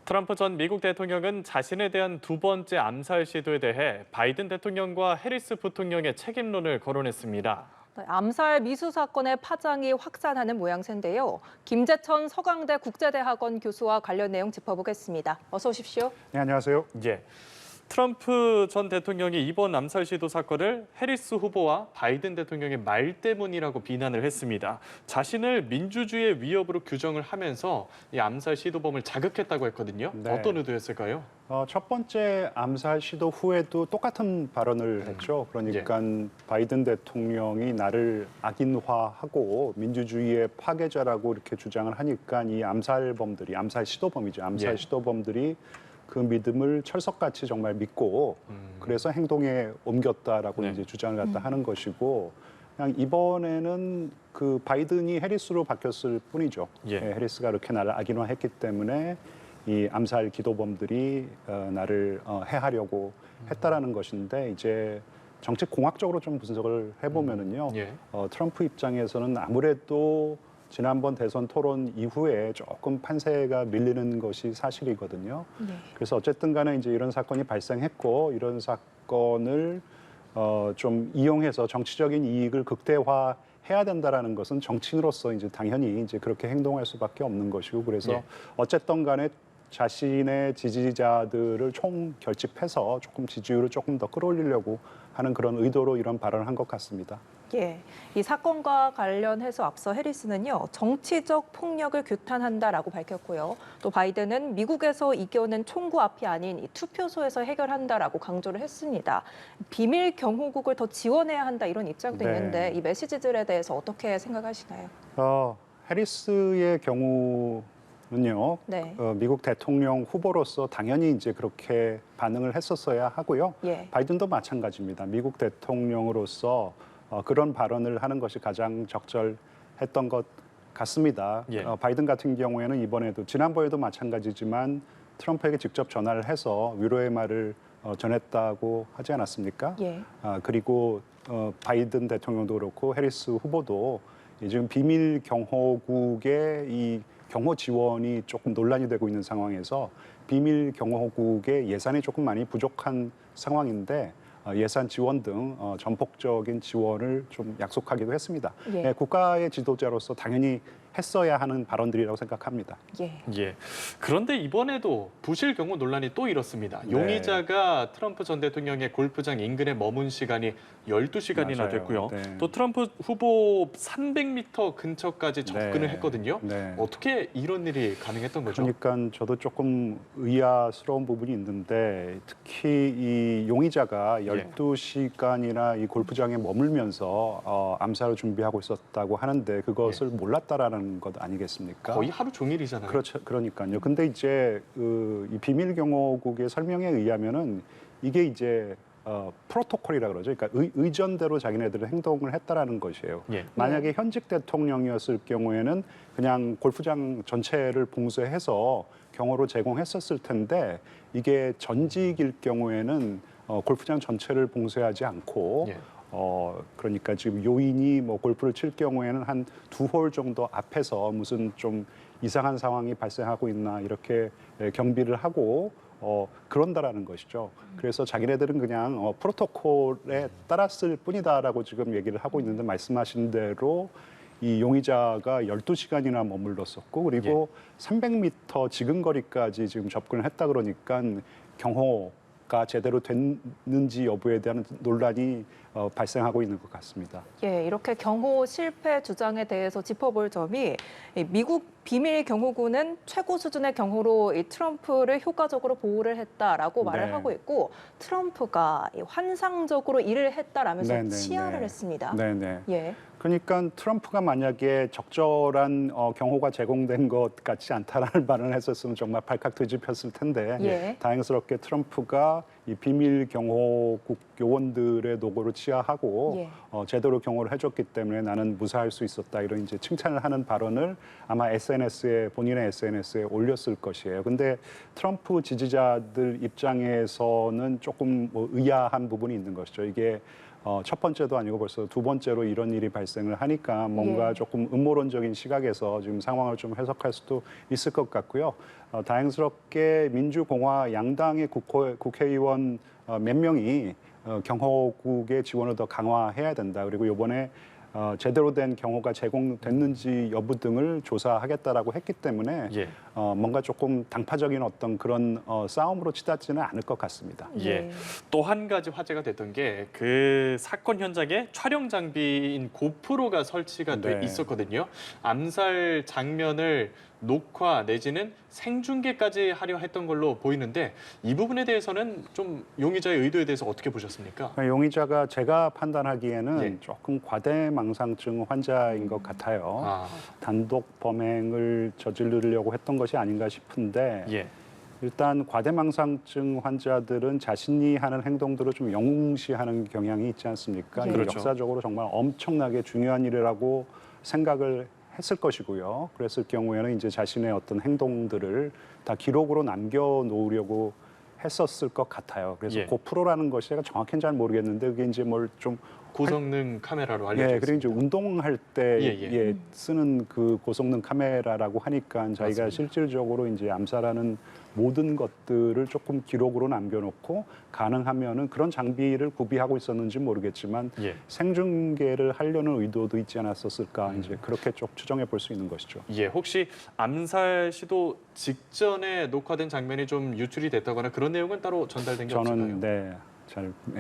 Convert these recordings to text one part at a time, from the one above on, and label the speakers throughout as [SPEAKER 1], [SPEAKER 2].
[SPEAKER 1] 트럼프 전 미국 대통령은 자신에 대한 두 번째 암살 시도에 대해 바이든 대통령과 해리스 부통령의 책임론을 거론했습니다.
[SPEAKER 2] 네, 암살 미수 사건의 파장이 확산하는 모양새인데요. 김재천 서강대 국제대학원 교수와 관련 내용 짚어보겠습니다. 어서 오십시오.
[SPEAKER 3] 네, 안녕하세요.
[SPEAKER 1] 예. 트럼프 전 대통령이 이번 암살 시도 사건을 해리스 후보와 바이든 대통령의 말 때문이라고 비난을 했습니다. 자신을 민주주의의 위협으로 규정을 하면서 이 암살 시도범을 자극했다고 했거든요.
[SPEAKER 3] 네.
[SPEAKER 1] 어떤 의도였을까요?
[SPEAKER 3] 첫 번째 암살 시도 후에도 똑같은 발언을 했죠. 그러니까 바이든 대통령이 나를 악인화하고 민주주의의 파괴자라고 이렇게 주장을 하니까 이 암살범들이, 암살 시도범이죠. 암살 시도범들이 그 믿음을 철석같이 정말 믿고 그래서 행동에 옮겼다라고 이제 주장을 갖다 하는 것이고, 그냥 이번에는 그 바이든이 해리스로 바뀌었을 뿐이죠. 해리스가 이렇게 나를 악인화했기 때문에 이 암살 기도범들이 나를 해하려고 했다라는 것인데, 이제 정책 공학적으로 좀 분석을 해보면은요, 트럼프 입장에서는 아무래도 지난번 대선 토론 이후에 조금 판세가 밀리는 것이 사실이거든요. 그래서 어쨌든 간에 이제 이런 사건이 발생했고, 이런 사건을 좀 이용해서 정치적인 이익을 극대화해야 된다라는 것은 정치인으로서 이제 당연히 이제 그렇게 행동할 수밖에 없는 것이고, 그래서 어쨌든 간에 자신의 지지자들을 총결집해서 조금 지지율을 조금 더 끌어올리려고 하는 그런 의도로 이런 발언을 한 것 같습니다.
[SPEAKER 2] 예, 이 사건과 관련해서 앞서 해리스는요, 정치적 폭력을 규탄한다라고 밝혔고요. 또 바이든은 미국에서 이겨낸 총구 앞이 아닌 이 투표소에서 해결한다라고 강조를 했습니다. 비밀 경호국을 더 지원해야 한다 이런 입장도 있는데 이 메시지들에 대해서 어떻게 생각하시나요?
[SPEAKER 3] 해리스의 경우는요, 미국 대통령 후보로서 당연히 이제 그렇게 반응을 했었어야 하고요. 바이든도 마찬가지입니다. 미국 대통령으로서 그런 발언을 하는 것이 가장 적절했던 것 같습니다. 바이든 같은 경우에는 이번에도 지난번에도 마찬가지지만 트럼프에게 직접 전화를 해서 위로의 말을 전했다고 하지 않았습니까? 그리고 바이든 대통령도 그렇고 해리스 후보도 지금 비밀 경호국의 이 경호 지원이 조금 논란이 되고 있는 상황에서 비밀 경호국의 예산이 조금 많이 부족한 상황인데 예산 지원 등 전폭적인 지원을 좀 약속하기도 했습니다. 국가의 지도자로서 당연히 했어야 하는 발언들이라고 생각합니다.
[SPEAKER 1] 그런데 이번에도 부실 경호 논란이 또 일었습니다. 용의자가 트럼프 전 대통령의 골프장 인근에 머문 시간이 12시간이나 됐고요. 또 트럼프 후보 300m 근처까지 접근을 했거든요. 어떻게 이런 일이 가능했던 거죠?
[SPEAKER 3] 그러니까 저도 조금 의아스러운 부분이 있는데, 특히 이 용의자가 12시간이나 이 골프장에 머물면서 암살을 준비하고 있었다고 하는데 그것을 몰랐다라는 것 아니겠습니까?
[SPEAKER 1] 거의 하루 종일이잖아요.
[SPEAKER 3] 그렇죠, 그러니까요. 근데 이제 이 비밀 경호국의 설명에 의하면은 이게 이제 프로토콜이라 그러죠. 그러니까 의전대로 자기네들은 행동을 했다라는 것이에요. 만약에 현직 대통령이었을 경우에는 그냥 골프장 전체를 봉쇄해서 경호로 제공했었을 텐데, 이게 전직일 경우에는 골프장 전체를 봉쇄하지 않고 그러니까 지금 요인이 뭐 골프를 칠 경우에는 한 2홀 정도 앞에서 무슨 좀 이상한 상황이 발생하고 있나 이렇게 경비를 하고 그런다라는 것이죠. 그래서 자기네들은 그냥 프로토콜에 따랐을 뿐이다라고 지금 얘기를 하고 있는데, 말씀하신 대로 이 용의자가 12시간이나 머물렀었고, 그리고 300m 지근거리까지 지금 접근을 했다 그러니까 경호가 제대로 됐는지 여부에 대한 논란이 발생하고 있는 것 같습니다.
[SPEAKER 2] 이렇게 경호 실패 주장에 대해서 짚어볼 점이, 미국 비밀 경호국은 최고 수준의 경호로 이 트럼프를 효과적으로 보호를 했다라고 말을 하고 있고, 트럼프가 환상적으로 일을 했다라면서 치하를 했습니다.
[SPEAKER 3] 그러니까 트럼프가 만약에 적절한 경호가 제공된 것 같지 않다라는 발언을 했었으면 정말 발칵 뒤집혔을 텐데, 다행스럽게 트럼프가 이 비밀 경호국 요원들의 노고를 치하하고 제대로 경호를 해줬기 때문에 나는 무사할 수 있었다, 이런 이제 칭찬을 하는 발언을 아마 본인의 SNS에 올렸을 것이에요. 근데 트럼프 지지자들 입장에서는 조금 의아한 부분이 있는 것이죠. 이게 첫 번째도 아니고 벌써 두 번째로 이런 일이 발생을 하니까 뭔가
[SPEAKER 2] 예.
[SPEAKER 3] 조금 음모론적인 시각에서 지금 상황을 좀 해석할 수도 있을 것 같고요. 다행스럽게 민주공화 양당의 국회의원 몇 명이 경호국의 지원을 더 강화해야 된다. 그리고 이번에 제대로 된 경호가 제공됐는지 여부 등을 조사하겠다라고 했기 때문에
[SPEAKER 1] 예.
[SPEAKER 3] 뭔가 조금 당파적인 어떤 그런 싸움으로 치닫지는 않을 것 같습니다.
[SPEAKER 1] 예. 또 한 가지 화제가 됐던 게 그 사건 현장에 촬영 장비인 고프로가 설치가 돼
[SPEAKER 3] 네.
[SPEAKER 1] 있었거든요. 암살 장면을 녹화 내지는 생중계까지 하려 했던 걸로 보이는데 이 부분에 대해서는 좀 용의자의 의도에 대해서 어떻게 보셨습니까?
[SPEAKER 3] 용의자가 제가 판단하기에는
[SPEAKER 1] 예.
[SPEAKER 3] 조금 과대망상증 환자인 것 같아요.
[SPEAKER 1] 아,
[SPEAKER 3] 단독 범행을 저지르려고 했던 것이 아닌가 싶은데
[SPEAKER 1] 예.
[SPEAKER 3] 일단 과대망상증 환자들은 자신이 하는 행동들을 좀 영웅시하는 경향이 있지 않습니까?
[SPEAKER 2] 예.
[SPEAKER 1] 그렇죠.
[SPEAKER 3] 역사적으로 정말 엄청나게 중요한 일이라고 생각을 했을 것이고요. 그랬을 경우에는 이제 자신의 어떤 행동들을 다 기록으로 남겨놓으려고 했었을 것 같아요. 그래서
[SPEAKER 1] 예.
[SPEAKER 3] 고프로라는 것이 제가 정확히는 잘 모르겠는데 그게 이제 뭘 좀
[SPEAKER 1] 고성능 카메라로 알려져
[SPEAKER 3] 예,
[SPEAKER 1] 있습니다.
[SPEAKER 3] 그리고 이제 운동할 때
[SPEAKER 1] 예.
[SPEAKER 3] 쓰는 그 고성능 카메라라고 하니까 자기가
[SPEAKER 1] 맞습니다.
[SPEAKER 3] 실질적으로 이제 암살하는 모든 것들을 조금 기록으로 남겨놓고 가능하면은 그런 장비를 구비하고 있었는지 모르겠지만
[SPEAKER 1] 예.
[SPEAKER 3] 생중계를 하려는 의도도 있지 않았었을까 이제 그렇게 좀 추정해 볼 수 있는 것이죠.
[SPEAKER 1] 예, 혹시 암살 시도 직전에 녹화된 장면이 좀 유출이 됐다거나 그런 내용은 따로 전달된 게
[SPEAKER 3] 저는
[SPEAKER 1] 없을까요?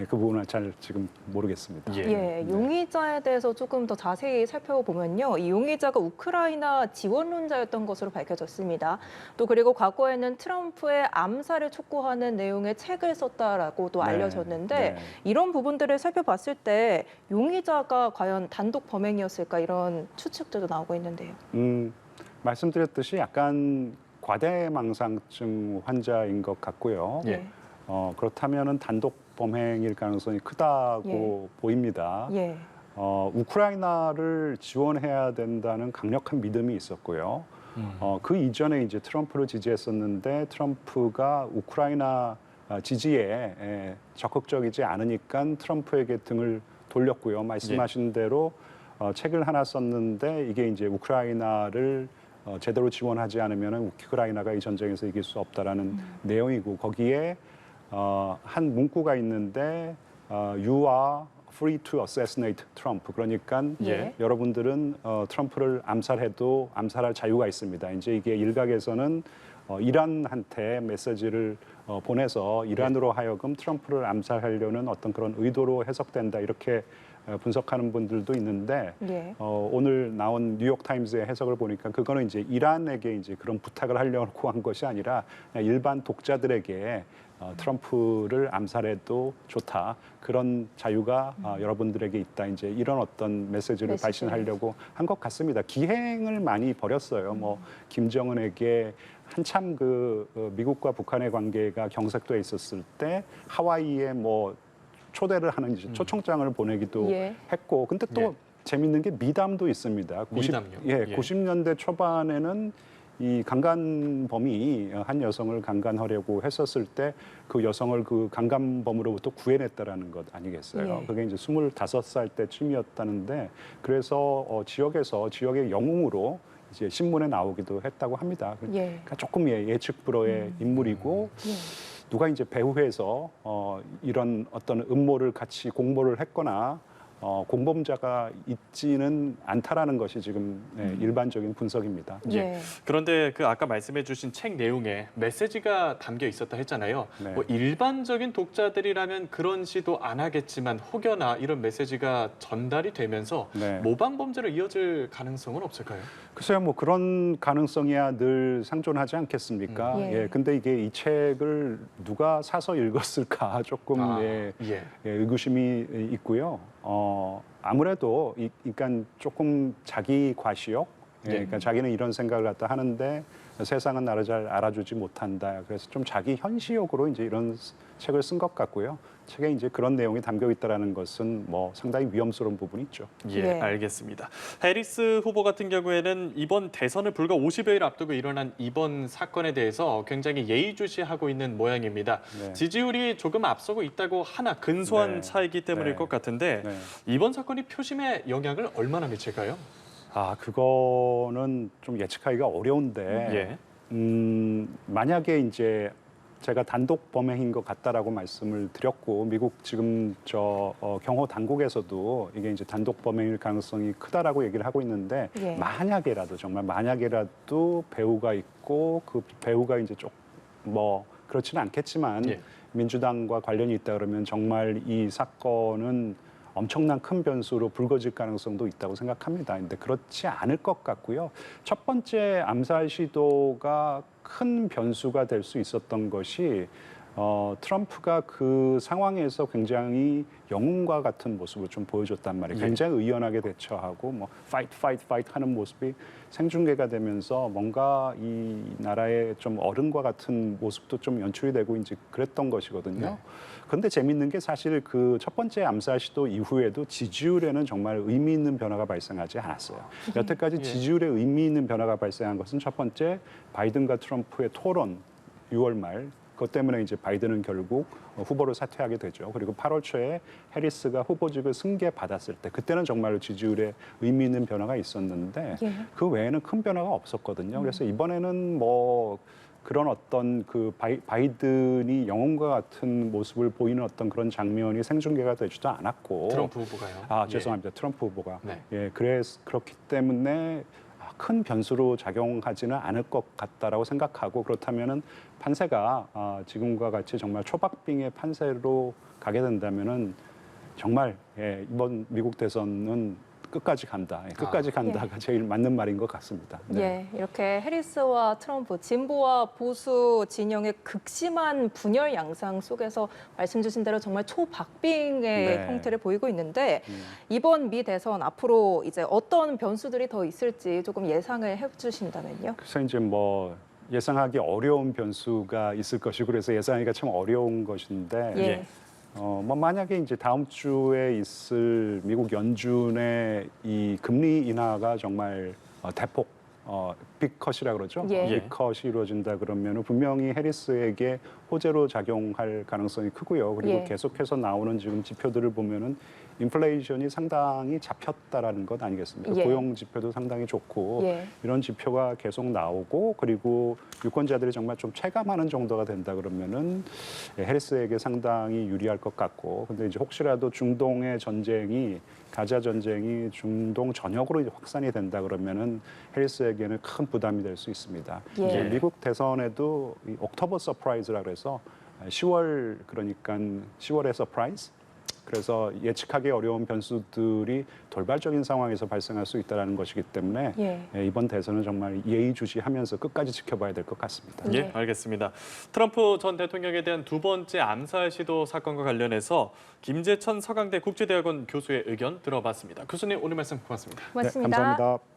[SPEAKER 3] 그 부분은 잘 지금 모르겠습니다.
[SPEAKER 1] 예.
[SPEAKER 2] 예, 용의자에 대해서 조금 더 자세히 살펴보면요. 이 용의자가 우크라이나 지원론자였던 것으로 밝혀졌습니다. 또 그리고 과거에는 트럼프의 암살을 촉구하는 내용의 책을 썼다라고도
[SPEAKER 3] 네,
[SPEAKER 2] 알려졌는데
[SPEAKER 3] 네.
[SPEAKER 2] 이런 부분들을 살펴봤을 때 용의자가 과연 단독 범행이었을까 이런 추측들도 나오고 있는데요.
[SPEAKER 3] 말씀드렸듯이 약간 과대망상증 환자인 것 같고요.
[SPEAKER 1] 예.
[SPEAKER 3] 그렇다면은 단독 범행일 가능성이 크다고 보입니다.
[SPEAKER 2] 예.
[SPEAKER 3] 우크라이나를 지원해야 된다는 강력한 믿음이 있었고요. 그 이전에 이제 트럼프를 지지했었는데 트럼프가 우크라이나 지지에 적극적이지 않으니까 트럼프에게 등을 돌렸고요. 말씀하신 대로 책을 하나 썼는데 이게 이제 우크라이나를 제대로 지원하지 않으면 우크라이나가 이 전쟁에서 이길 수 없다라는 내용이고 거기에 한 문구가 있는데 You are free to assassinate Trump. 그러니까
[SPEAKER 2] 예.
[SPEAKER 3] 여러분들은 트럼프를 암살해도 암살할 자유가 있습니다. 이제 이게 일각에서는 이란한테 메시지를 보내서 이란으로 하여금 트럼프를 암살하려는 어떤 그런 의도로 해석된다 이렇게 분석하는 분들도 있는데
[SPEAKER 2] 예.
[SPEAKER 3] 오늘 나온 뉴욕 타임즈의 해석을 보니까 그거는 이제 이란에게 이제 그런 부탁을 하려고 한 것이 아니라 그냥 일반 독자들에게 트럼프를 암살해도 좋다 그런 자유가 여러분들에게 있다 이제 이런 어떤 메시지를 발신하려고 한 것 같습니다. 기행을 많이 벌였어요. 뭐 김정은에게 한참 그 미국과 북한의 관계가 경색돼 있었을 때 하와이에 뭐 초대를 하는 이제 초청장을 보내기도
[SPEAKER 2] 예.
[SPEAKER 3] 했고 근데 또
[SPEAKER 1] 예.
[SPEAKER 3] 재밌는 게 미담도 있습니다.
[SPEAKER 1] 미담요?
[SPEAKER 3] 예,
[SPEAKER 1] 예.
[SPEAKER 3] 90년대 초반에는 이 강간범이 한 여성을 강간하려고 했었을 때 그 여성을 그 강간범으로부터 구해냈다라는 것 아니겠어요?
[SPEAKER 2] 예.
[SPEAKER 3] 그게 이제 25살 때쯤이었다는데 그래서 지역의 영웅으로 이제 신문에 나오기도 했다고 합니다.
[SPEAKER 2] 예.
[SPEAKER 3] 그러니까 조금 예측 불허의 인물이고
[SPEAKER 2] 예.
[SPEAKER 3] 누가 이제 배후에서 이런 어떤 음모를 같이 공모를 했거나 공범자가 있지는 않다라는 것이 지금 일반적인 분석입니다.
[SPEAKER 2] 예.
[SPEAKER 1] 그런데 그 아까 말씀해주신 책 내용에 메시지가 담겨 있었다 했잖아요.
[SPEAKER 3] 네.
[SPEAKER 1] 뭐 일반적인 독자들이라면 그런 시도 안 하겠지만 혹여나 이런 메시지가 전달이 되면서
[SPEAKER 3] 네.
[SPEAKER 1] 모방 범죄로 이어질 가능성은 없을까요?
[SPEAKER 3] 글쎄요, 뭐 그런 가능성이야 늘 상존하지 않겠습니까?
[SPEAKER 2] 예.
[SPEAKER 3] 예, 근데 이게 이 책을 누가 사서 읽었을까 조금
[SPEAKER 1] 예.
[SPEAKER 3] 의구심이 있고요. 아무래도 그러니까 조금 자기 과시욕 그러니까 자기는 이런 생각을 갖다 하는데 세상은 나를 잘 알아주지 못한다. 그래서 좀 자기 현시욕으로 이제 이런 책을 쓴 것 같고요. 책에 이제 그런 내용이 담겨 있다라는 것은 뭐 상당히 위험스러운 부분이 있죠.
[SPEAKER 1] 예,
[SPEAKER 2] 네.
[SPEAKER 1] 알겠습니다. 해리스 후보 같은 경우에는 이번 대선을 불과 50여일 앞두고 일어난 이번 사건에 대해서 굉장히 예의주시하고 있는 모양입니다.
[SPEAKER 3] 네.
[SPEAKER 1] 지지율이 조금 앞서고 있다고 하나 근소한
[SPEAKER 3] 네.
[SPEAKER 1] 차이기 때문일
[SPEAKER 3] 네.
[SPEAKER 1] 것 같은데
[SPEAKER 3] 네.
[SPEAKER 1] 이번 사건이 표심에 영향을 얼마나 미칠까요?
[SPEAKER 3] 그거는 좀 예측하기가 어려운데
[SPEAKER 1] 예.
[SPEAKER 3] 만약에 이제 제가 단독 범행인 것 같다라고 말씀을 드렸고 미국 지금 경호 당국에서도 이게 이제 단독 범행일 가능성이 크다라고 얘기를 하고 있는데
[SPEAKER 2] 예.
[SPEAKER 3] 만약에라도 정말 만약에라도 배우가 있고 그 배우가 이제 뭐 그렇지는 않겠지만
[SPEAKER 1] 예.
[SPEAKER 3] 민주당과 관련이 있다 그러면 정말 이 사건은 엄청난 큰 변수로 불거질 가능성도 있다고 생각합니다. 근데 그렇지 않을 것 같고요. 첫 번째 암살 시도가 큰 변수가 될 수 있었던 것이 트럼프가 그 상황에서 굉장히 영웅과 같은 모습을 좀 보여줬단 말이에요.
[SPEAKER 1] 예.
[SPEAKER 3] 굉장히 의연하게 대처하고 뭐 fight 하는 모습이 생중계가 되면서 뭔가 이 나라의 좀 어른과 같은 모습도 좀 연출이 되고 이제 그랬던 것이거든요.
[SPEAKER 1] 네.
[SPEAKER 3] 그런데 재밌는 게 사실 그 첫 번째 암살 시도 이후에도 지지율에는 정말 의미 있는 변화가 발생하지 않았어요. 여태까지
[SPEAKER 1] 예.
[SPEAKER 3] 지지율에 의미 있는 변화가 발생한 것은 첫 번째 바이든과 트럼프의 토론 6월 말 그것 때문에 이제 바이든은 결국 후보를 사퇴하게 되죠. 그리고 8월 초에 해리스가 후보직을 승계받았을 때 그때는 정말로 지지율에 의미 있는 변화가 있었는데
[SPEAKER 2] 예.
[SPEAKER 3] 그 외에는 큰 변화가 없었거든요. 그래서 이번에는 뭐 그런 어떤 그 바이든이 영웅과 같은 모습을 보이는 어떤 그런 장면이 생중계가 되지도 않았고
[SPEAKER 1] 트럼프 후보가요.
[SPEAKER 3] 죄송합니다. 트럼프 후보가.
[SPEAKER 1] 네.
[SPEAKER 3] 그렇기 때문에 큰 변수로 작용하지는 않을 것 같다라고 생각하고 그렇다면은 판세가 지금과 같이 정말 초박빙의 판세로 가게 된다면은 정말 이번 미국 대선은 끝까지 간다. 끝까지 간다가 제일 맞는 말인 것 같습니다. 네.
[SPEAKER 2] 예, 이렇게 해리스와 트럼프, 진보와 보수 진영의 극심한 분열 양상 속에서 말씀 주신 대로 정말 초박빙의
[SPEAKER 3] 네.
[SPEAKER 2] 형태를 보이고 있는데 이번 미 대선 앞으로 이제 어떤 변수들이 더 있을지 조금 예상을 해주신다면요.
[SPEAKER 3] 그래서 이제 뭐 예상하기 어려운 변수가 있을 것이고 그래서 예상하기가 참 어려운 것인데
[SPEAKER 2] 예.
[SPEAKER 3] 뭐 만약에 이제 다음 주에 있을 미국 연준의 이 금리 인하가 정말 대폭 빅컷이라 그러죠.
[SPEAKER 2] 예.
[SPEAKER 3] 빅컷이 이루어진다 그러면 분명히 해리스에게 호재로 작용할 가능성이 크고요. 그리고
[SPEAKER 2] 예.
[SPEAKER 3] 계속해서 나오는 지금 지표들을 보면은 인플레이션이 상당히 잡혔다라는 것 아니겠습니까?
[SPEAKER 2] 예.
[SPEAKER 3] 고용 지표도 상당히 좋고
[SPEAKER 2] 예.
[SPEAKER 3] 이런 지표가 계속 나오고 그리고 유권자들이 정말 좀 체감하는 정도가 된다 그러면은 해리스에게 상당히 유리할 것 같고 근데 이제 혹시라도 중동의 전쟁이 가자 전쟁이 중동 전역으로 이제 확산이 된다 그러면은 해리스에게는 큰 부담이 될 수 있습니다.
[SPEAKER 2] 예.
[SPEAKER 3] 이제 미국 대선에도 이 옥토버 서프라이즈라 그래서 10월 그러니까 10월의 서프라이즈 그래서 예측하기 어려운 변수들이 돌발적인 상황에서 발생할 수 있다는 것이기 때문에
[SPEAKER 2] 예.
[SPEAKER 3] 이번 대선은 정말 예의주시하면서 끝까지 지켜봐야 될 것 같습니다.
[SPEAKER 1] 예, 알겠습니다. 트럼프 전 대통령에 대한 두 번째 암살 시도 사건과 관련해서 김재천 서강대 국제대학원 교수의 의견 들어봤습니다. 교수님 오늘 말씀 고맙습니다.
[SPEAKER 2] 고맙습니다.
[SPEAKER 3] 네, 감사합니다.